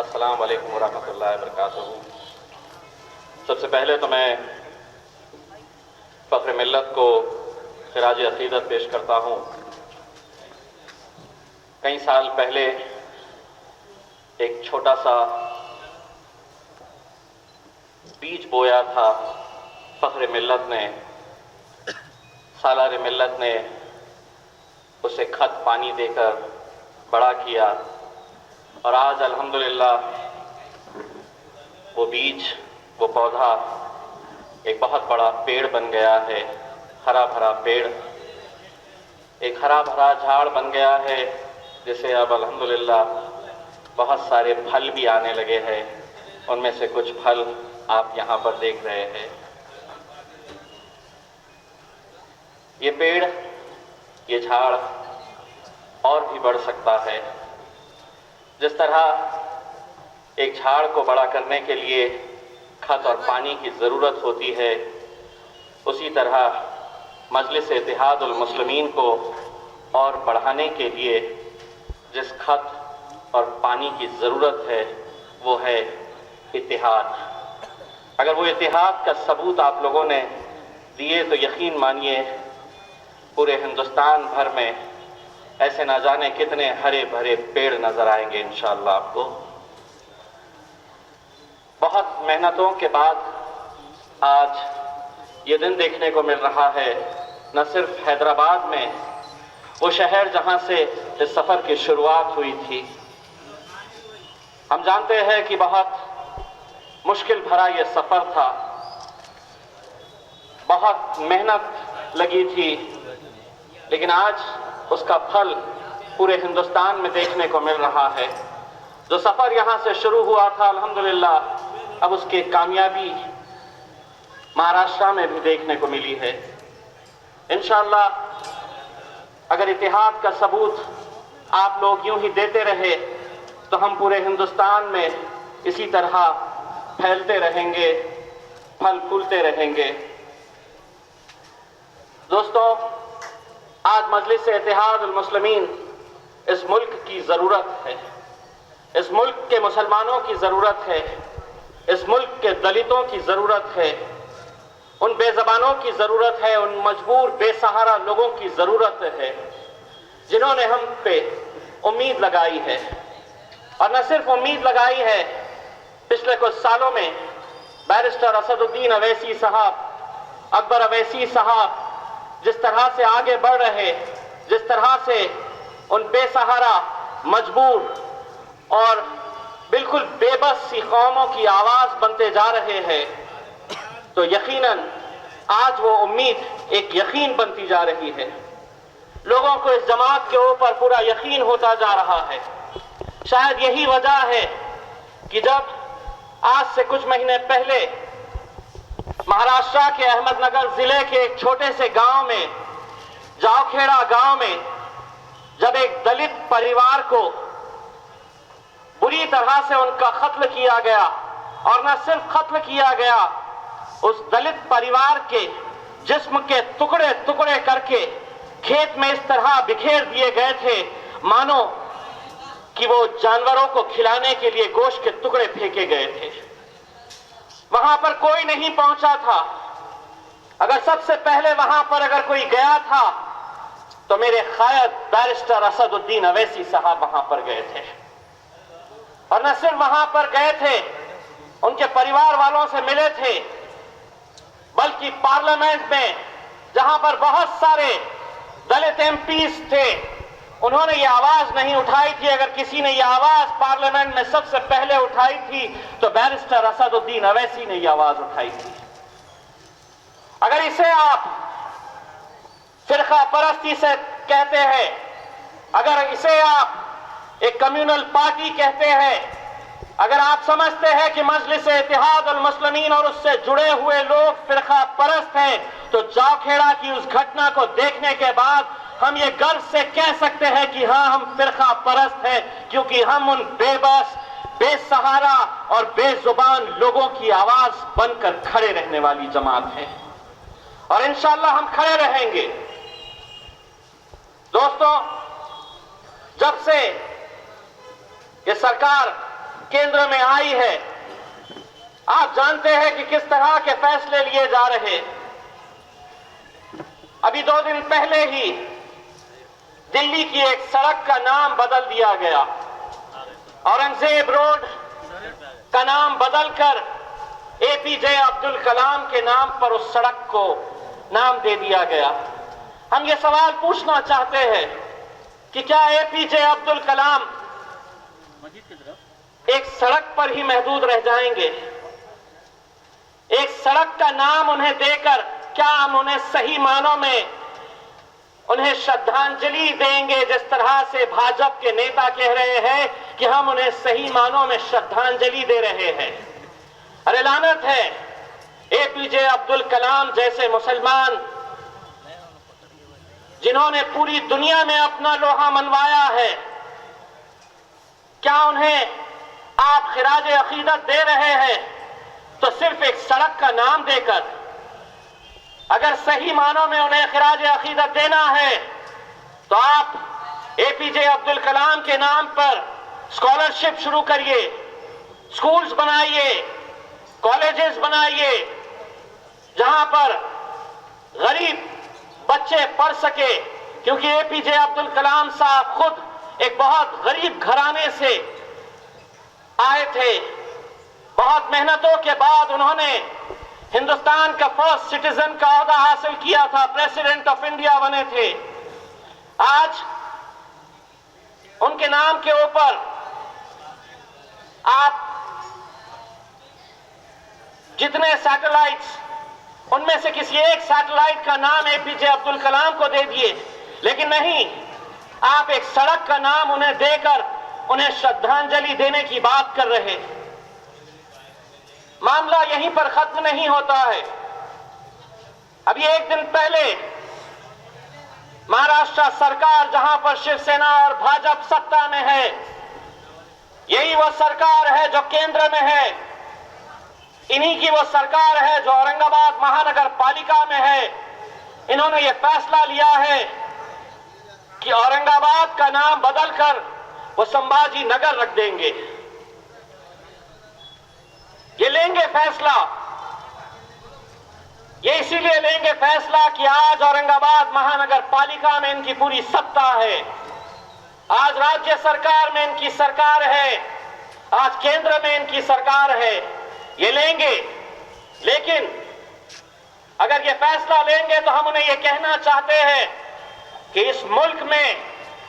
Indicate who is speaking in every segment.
Speaker 1: अस्सलाम वालेकुम वरहमतुल्लाहि वबरकातुहू। सबसे पहले तो मैं फ़ख्र मिल्लत को खिराज अक़ीदत पेश करता हूँ। कई साल पहले एक छोटा सा बीज बोया था फ़ख्र मिल्लत ने, सालार मिल्लत ने उसे खत पानी देकर बड़ा किया और आज अल्हम्दुलिल्लाह वो बीज, वो पौधा एक बहुत बड़ा पेड़ बन गया है। हरा भरा पेड़, एक हरा भरा झाड़ बन गया है जिसे अब अल्हम्दुलिल्लाह बहुत सारे फल भी आने लगे हैं। उनमें से कुछ फल आप यहाँ पर देख रहे हैं। ये पेड़, ये झाड़ और भी बढ़ सकता है। जिस तरह एक झाड़ को बड़ा करने के लिए खत और पानी की ज़रूरत होती है, उसी तरह मजलिस इत्तेहादुल मुस्लिमीन को और बढ़ाने के लिए जिस खत और पानी की ज़रूरत है वो है इत्तेहाद। अगर वो इत्तेहाद का सबूत आप लोगों ने दिए तो यकीन मानिए पूरे हिंदुस्तान भर में ऐसे ना जाने कितने हरे भरे पेड़ नजर आएंगे इंशाअल्लाह आपको। बहुत मेहनतों के बाद आज ये दिन देखने को मिल रहा है, न सिर्फ हैदराबाद में, वो शहर जहां से इस सफ़र की शुरुआत हुई थी। हम जानते हैं कि बहुत मुश्किल भरा ये सफ़र था, बहुत मेहनत लगी थी, लेकिन आज उसका फल पूरे हिंदुस्तान में देखने को मिल रहा है। जो सफ़र यहाँ से शुरू हुआ था अल्हम्दुलिल्लाह, अब उसकी कामयाबी महाराष्ट्र में भी देखने को मिली है। इंशाअल्लाह अगर इत्तेहाद का सबूत आप लोग यूं ही देते रहे तो हम पूरे हिंदुस्तान में इसी तरह फैलते रहेंगे, फल फूलते रहेंगे। दोस्तों, आज मजलिस इत्तेहादुल मुस्लिमीन इस मुल्क की ज़रूरत है, इस मुल्क के मुसलमानों की ज़रूरत है, इस मुल्क के दलितों की ज़रूरत है, उन बेज़बानों की ज़रूरत है, उन मजबूर बेसहारा लोगों की ज़रूरत है जिन्होंने हम पे उम्मीद लगाई है। और न सिर्फ उम्मीद लगाई है, पिछले कुछ सालों में बैरिस्टर असदुद्दीन अवैसी साहब, अकबर अवैसी साहब जिस तरह से आगे बढ़ रहे, जिस तरह से उन बेसहारा, मजबूर और बिल्कुल बेबस सी कौमों की आवाज़ बनते जा रहे हैं, तो यकीनन आज वो उम्मीद एक यकीन बनती जा रही है। लोगों को इस जमात के ऊपर पूरा यकीन होता जा रहा है। शायद यही वजह है कि जब आज से कुछ महीने पहले महाराष्ट्र के अहमदनगर जिले के एक छोटे से गांव में, जावखेड़ा गांव में, जब एक दलित परिवार को बुरी तरह से उनका कत्ल किया गया, और न सिर्फ कत्ल किया गया, उस दलित परिवार के जिस्म के टुकड़े टुकड़े करके खेत में इस तरह बिखेर दिए गए थे मानो कि वो जानवरों को खिलाने के लिए गोश्त के टुकड़े फेंके गए थे। वहां पर कोई नहीं पहुंचा था। अगर सबसे पहले वहां पर अगर कोई गया था तो मेरे ख्याल बैरिस्टर असदुद्दीन अवैसी साहब वहां पर गए थे। और न सिर्फ वहां पर गए थे, उनके परिवार वालों से मिले थे, बल्कि पार्लियामेंट में जहां पर बहुत सारे दलित एमपीज थे, उन्होंने ये आवाज नहीं उठाई थी। अगर किसी ने ये आवाज पार्लियामेंट में सबसे पहले उठाई थी तो बैरिस्टर असदुद्दीन अवैसी ने ये आवाज उठाई थी। अगर इसे आप फिरका परस्ती से कहते हैं, अगर इसे आप एक कम्युनल पार्टी कहते हैं, अगर आप समझते हैं कि मजलिस इत्तेहादुल मुस्लिमीन और उससे जुड़े हुए लोग फिरका परस्त हैं, तो जावखेड़ा की उस घटना को देखने के बाद हम ये गर्व से कह सकते हैं कि हाँ, हम फिरका परस्त हैं, क्योंकि हम उन बेबस, बेसहारा और बेजुबान लोगों की आवाज बनकर खड़े रहने वाली जमात है, और इंशाअल्लाह हम खड़े रहेंगे। दोस्तों, जब से ये सरकार केंद्र में आई है। आप जानते हैं कि किस तरह के फैसले लिए जा रहे। अभी 2 दिन पहले ही दिल्ली की एक सड़क का नाम बदल दिया गया। औरंगजेब रोड का नाम बदलकर एपीजे अब्दुल कलाम के नाम पर उस सड़क को नाम दे दिया गया। हम ये सवाल पूछना चाहते हैं कि क्या एपीजे अब्दुल कलाम एक सड़क पर ही महदूद रह जाएंगे? एक सड़क का नाम उन्हें देकर क्या हम उन्हें सही मानों में उन्हें श्रद्धांजलि देंगे? जिस तरह से भाजपा के नेता कह रहे हैं कि हम उन्हें सही मानों में श्रद्धांजलि दे रहे हैं। अरे लानत है, एपीजे अब्दुल कलाम जैसे मुसलमान जिन्होंने पूरी दुनिया में अपना लोहा मनवाया है, क्या उन्हें आप खिराज अकीदत दे रहे हैं तो सिर्फ एक सड़क का नाम देकर? अगर सही मानों में उन्हें खिराज अकीदत देना है तो आप एपीजे अब्दुल कलाम के नाम पर स्कॉलरशिप शुरू करिए, स्कूल्स बनाइए, कॉलेजेस बनाइए, जहां पर गरीब बच्चे पढ़ सके। क्योंकि एपीजे अब्दुल कलाम साहब खुद एक बहुत गरीब घराने से आए थे। बहुत मेहनतों के बाद उन्होंने हिंदुस्तान का फर्स्ट सिटीजन का ओहदा हासिल किया था, प्रेसिडेंट ऑफ इंडिया बने थे। आज उनके नाम के ऊपर आप जितने सैटेलाइट्स, उनमें से किसी एक सैटेलाइट का नाम एपीजे अब्दुल कलाम को दे दिए, लेकिन नहीं, आप एक सड़क का नाम उन्हें देकर उन्हें श्रद्धांजलि देने की बात कर रहे। मामला यहीं पर खत्म नहीं होता है। अभी 1 दिन पहले महाराष्ट्र सरकार, जहां पर शिवसेना और भाजपा सत्ता में है, यही वो सरकार है जो केंद्र में है, इन्हीं की वो सरकार है जो औरंगाबाद महानगर पालिका में है। इन्होंने ये फैसला लिया है कि औरंगाबाद का नाम बदलकर वो संभाजी नगर रख देंगे। ये लेंगे फैसला, ये इसीलिए लेंगे फैसला कि आज औरंगाबाद महानगर पालिका में इनकी पूरी सत्ता है, आज राज्य सरकार में इनकी सरकार है, आज केंद्र में इनकी सरकार है। ये लेंगे, लेकिन अगर ये फैसला लेंगे तो हम उन्हें ये कहना चाहते हैं कि इस मुल्क में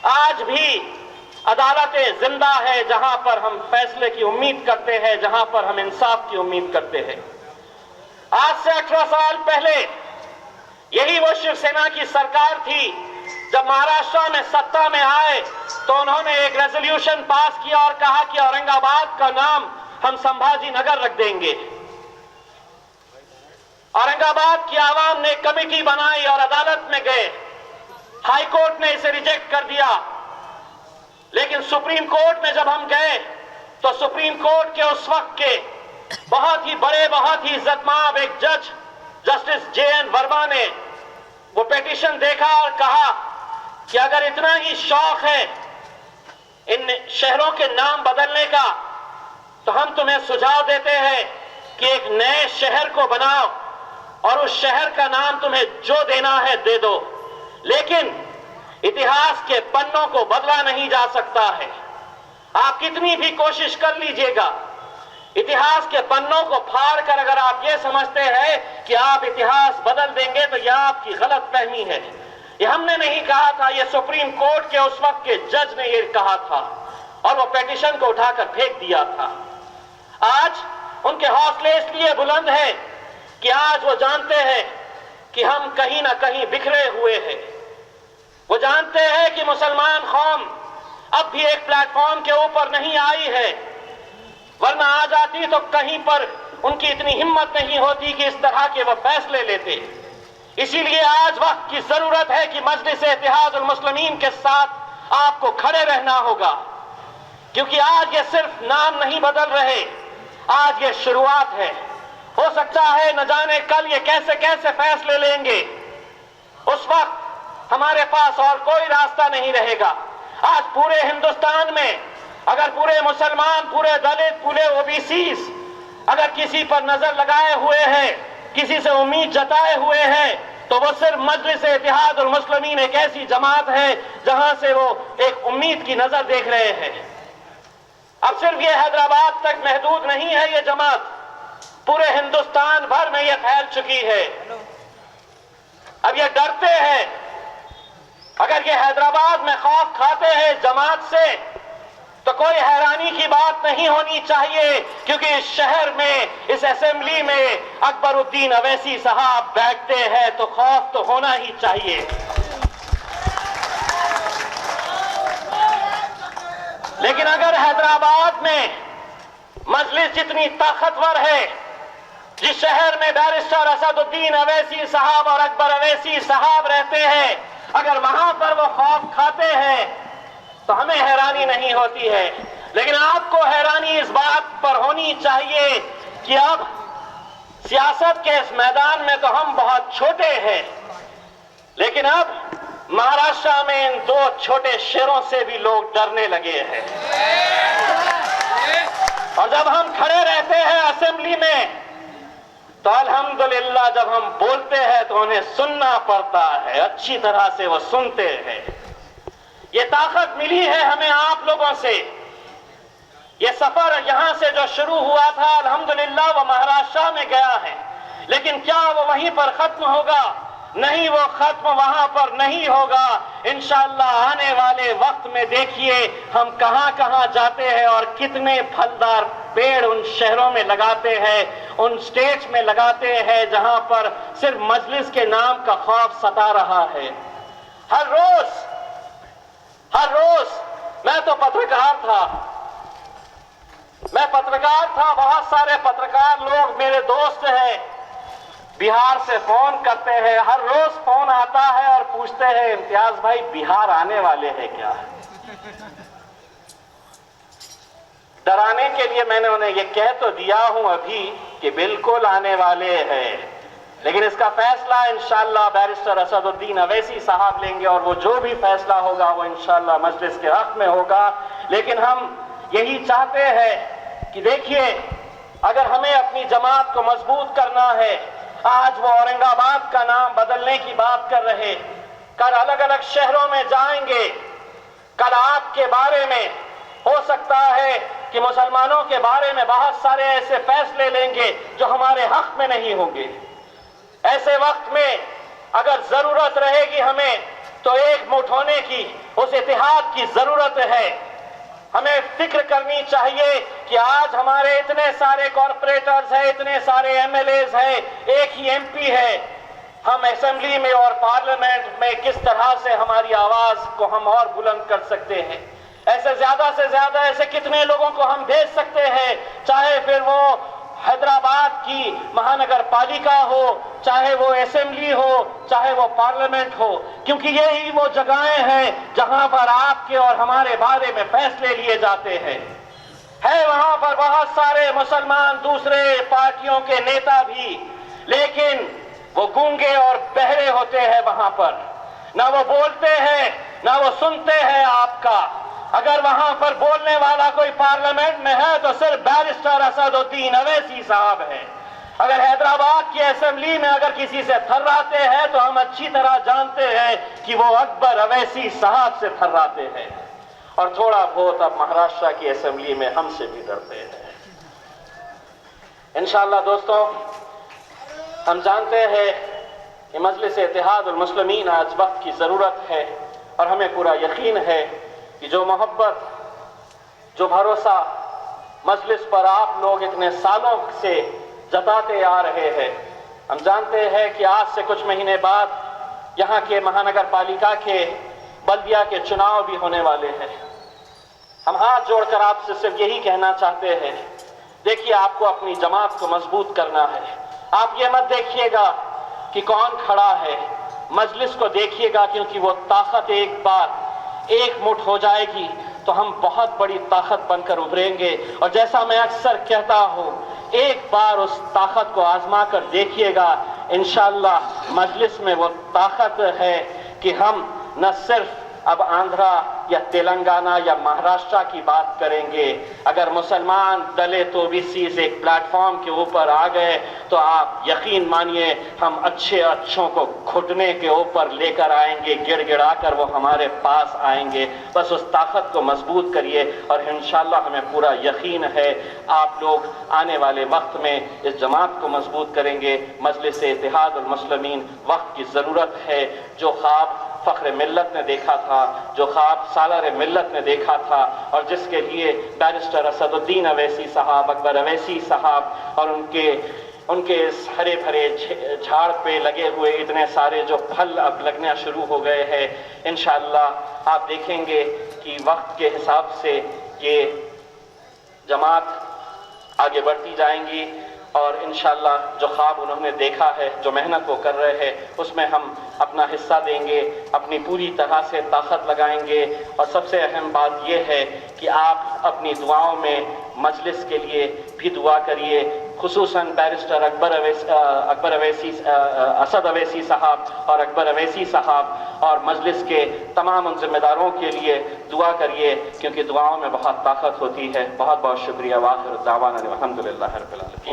Speaker 1: आज भी अदालतें जिंदा है, जहां पर हम फैसले की उम्मीद करते हैं, जहां पर हम इंसाफ की उम्मीद करते हैं। आज से 18 साल पहले यही वो शिवसेना की सरकार थी, जब महाराष्ट्र में सत्ता में आए तो उन्होंने एक रेजोल्यूशन पास किया और कहा कि औरंगाबाद का नाम हम संभाजी नगर रख देंगे। औरंगाबाद की आवाम ने कमेटी बनाई और अदालत में गए। हाई कोर्ट ने इसे रिजेक्ट कर दिया, लेकिन सुप्रीम कोर्ट में जब हम गए तो सुप्रीम कोर्ट के उस वक्त के बहुत ही बड़े, बहुत ही इज्जतमाब एक जज जस्टिस जे.एन. वर्मा ने वो पिटीशन देखा और कहा कि अगर इतना ही शौक है इन शहरों के नाम बदलने का तो हम तुम्हें सुझाव देते हैं कि एक नए शहर को बनाओ और उस शहर का नाम तुम्हें जो देना है दे दो, लेकिन इतिहास के पन्नों को बदला नहीं जा सकता है। आप कितनी भी कोशिश कर लीजिएगा, इतिहास के पन्नों को फाड़ कर अगर आप ये समझते हैं कि आप इतिहास बदल देंगे तो यह आपकी गलत फहमी है। ये हमने नहीं कहा था, ये सुप्रीम कोर्ट के उस वक्त के जज ने ये कहा था और वो पिटीशन को उठाकर फेंक दिया था। आज उनके हौसले इसलिए बुलंद है कि आज वो जानते हैं कि हम कहीं ना कहीं बिखरे हुए हैं। वो जानते हैं कि मुसलमान कौम अब भी एक प्लेटफॉर्म के ऊपर नहीं आई है, वरना आ जाती तो कहीं पर उनकी इतनी हिम्मत नहीं होती कि इस तरह के वो फैसले लेते। इसीलिए आज वक्त की जरूरत है कि मजलिस इत्तेहादुल मुस्लिमीन के साथ आपको खड़े रहना होगा, क्योंकि आज ये सिर्फ नाम नहीं बदल रहे, आज ये शुरुआत है। हो सकता है न जाने कल ये कैसे कैसे फैसले लेंगे, उस वक्त हमारे पास और कोई रास्ता नहीं रहेगा। आज पूरे हिंदुस्तान में अगर पूरे मुसलमान, पूरे दलित, पूरे ओबीसीज अगर किसी पर नजर लगाए हुए हैं, किसी से उम्मीद जताए हुए हैं, तो वो सिर्फ मजलिस इत्तेहाद और मुस्लिमीन एक ऐसी जमात है जहां से वो एक उम्मीद की नजर देख रहे हैं। अब सिर्फ ये हैदराबाद तक महदूद नहीं है, ये जमात पूरे हिंदुस्तान भर में ये फैल चुकी है। अब ये डरते हैं, अगर ये हैदराबाद में खौफ खाते हैं जमात से, तो कोई हैरानी की बात नहीं होनी चाहिए, क्योंकि इस शहर में, इस असेंबली में अकबरुद्दीन अवैसी साहब बैठते हैं, तो खौफ तो होना ही चाहिए। लेकिन अगर हैदराबाद में मजलिस जितनी ताकतवर है, जिस शहर में बैरिस्टर असदुद्दीन अवैसी साहब और अकबर अवैसी साहब रहते हैं, अगर वहां पर वो खौफ खाते हैं तो हमें हैरानी नहीं होती है। लेकिन आपको हैरानी इस बात पर होनी चाहिए कि अब सियासत के इस मैदान में तो हम बहुत छोटे हैं, लेकिन अब महाराष्ट्र में इन दो छोटे शेरों से भी लोग डरने लगे हैं। और जब हम खड़े रहते हैं असेंबली में, तो अल्हम्दुलिल्लाह जब हम बोलते हैं तो उन्हें सुनना पड़ता है, अच्छी तरह से वो सुनते हैं। ये ताकत मिली है हमें आप लोगों से। ये सफर यहां से जो शुरू हुआ था, अल्हम्दुलिल्लाह वो महाराष्ट्र में गया है, लेकिन क्या वो वहीं पर खत्म होगा? नहीं, वो खत्म वहां पर नहीं होगा। इंशाअल्लाह आने वाले वक्त में देखिए हम कहां कहां जाते हैं और कितने फलदार पेड़ उन शहरों में लगाते हैं, उन स्टेट्स में लगाते हैं जहां पर सिर्फ मजलिस के नाम का खौफ सता रहा है। हर रोज मैं तो पत्रकार था, बहुत सारे पत्रकार लोग मेरे दोस्त हैं, बिहार से फोन करते हैं, हर रोज फोन आता है और पूछते हैं इम्तियाज भाई बिहार आने वाले हैं क्या? डराने के लिए मैंने उन्हें यह कह तो दिया हूं अभी कि बिल्कुल आने वाले हैं, लेकिन इसका फैसला इंशाअल्लाह बैरिस्टर असदुद्दीन अवैसी साहब लेंगे, और वो जो भी फैसला होगा वो इंशाअल्लाह मजलिस के हक में होगा। लेकिन हम यही चाहते हैं कि देखिए, अगर हमें अपनी जमात को मजबूत करना है, आज वो औरंगाबाद का नाम बदलने की बात कर रहे, कल अलग अलग शहरों में जाएंगे, कल आपके बारे में हो सकता है कि मुसलमानों के बारे में बहुत सारे ऐसे फैसले लेंगे जो हमारे हक में नहीं होंगे। ऐसे वक्त में अगर जरूरत रहेगी हमें, तो एक मुठ होने की, उस इत्तेहाद की जरूरत है। हमें फिक्र करनी चाहिए कि आज हमारे इतने सारे कॉर्पोरेटर्स हैं, इतने सारे एमएलएज हैं, एक ही एमपी है। हम असेंबली में और पार्लियामेंट में किस तरह से हमारी आवाज को हम और बुलंद कर सकते हैं। ऐसे ज्यादा से ज्यादा ऐसे कितने लोगों को हम भेज सकते हैं, चाहे फिर वो हैदराबाद की महानगर पालिका हो, चाहे वो असेंबली हो, चाहे वो पार्लियामेंट हो, क्योंकि यही वो जगहें हैं जहां पर आपके और हमारे बारे में फैसले लिए जाते हैं। है वहां पर बहुत सारे मुसलमान, दूसरे पार्टियों के नेता भी, लेकिन वो गूंगे और बहरे होते हैं वहां पर, ना वो बोलते हैं ना वो सुनते हैं आपका। अगर वहां पर बोलने वाला कोई पार्लियामेंट में है तो सिर्फ बैरिस्टर असदुद्दीन अवैसी साहब है। अगर हैदराबाद की असेंबली में अगर किसी से थर्राते हैं तो हम अच्छी तरह जानते हैं कि वो अकबर अवैसी साहब से थर्राते हैं, और थोड़ा बहुत अब महाराष्ट्र की असेंबली में हमसे भी डरते हैं। इंशाअल्लाह दोस्तों, हम जानते हैं कि मजलिस इत्तेहाद उल मुस्लिमीन आज वक्त की जरूरत है, और हमें पूरा यकीन है कि जो मोहब्बत, जो भरोसा मजलिस पर आप लोग इतने सालों से जताते आ रहे हैं, हम जानते हैं कि आज से कुछ महीने बाद यहाँ के महानगर पालिका के बल्दिया के चुनाव भी होने वाले हैं। हम हाथ जोड़कर आपसे सिर्फ यही कहना चाहते हैं, देखिए आपको अपनी जमात को मजबूत करना है। आप ये मत देखिएगा कि कौन खड़ा है, मजलिस को देखिएगा, क्योंकि वो ताकत एक बार एक मुठ हो जाएगी तो हम बहुत बड़ी ताकत बनकर उभरेंगे। और जैसा मैं अक्सर कहता हूं, एक बार उस ताकत को आजमा कर देखिएगा, इंशाअल्लाह मजलिस में वो ताकत है कि हम न सिर्फ अब आंध्रा या तेलंगाना या महाराष्ट्र की बात करेंगे, अगर मुसलमान दलित ओबीसी एक प्लेटफॉर्म के ऊपर आ गए तो आप यकीन मानिए हम अच्छों को घुटने के ऊपर लेकर आएंगे, गिड़गिड़ा कर वो हमारे पास आएंगे। बस उस ताकत को मजबूत करिए और इंशाअल्लाह हमें पूरा यकीन है आप लोग आने वाले वक्त में इस जमात को मजबूत करेंगे। मजलिस इत्तेहादुल मुस्लिमीन वक्त की ज़रूरत है। जो ख्वाब फ़ख्र मिल्लत ने देखा था, जो ख्वाब सालार मिल्लत ने देखा था और जिसके लिए बैरिस्टर असदुद्दीन अवैसी साहब, अकबर अवैसी साहब और उनके इस हरे भरे झाड़ पे लगे हुए इतने सारे जो फल अब लगना शुरू हो गए हैं, इंशाअल्लाह आप देखेंगे कि वक्त के हिसाब से ये जमात आगे बढ़ती जाएंगी और इंशाअल्लाह जो ख्वाब उन्होंने देखा है, जो मेहनत वो कर रहे हैं, उसमें हम अपना हिस्सा देंगे, अपनी पूरी तरह से ताकत लगाएंगे। और सबसे अहम बात यह है कि आप अपनी दुआओं में मजलिस के लिए भी दुआ करिए, खुसूसन बैरिस्टर असद अवैसी साहब और अकबर अवैसी साहब और मजलिस के तमाम उन जिम्मेदारों के लिए दुआ करिए, क्योंकि दुआओं में बहुत ताकत होती है। बहुत बहुत शुक्रिया। वाखिर दावाना अल्हम्दुलिल्लाह रब्बिल आलमीन।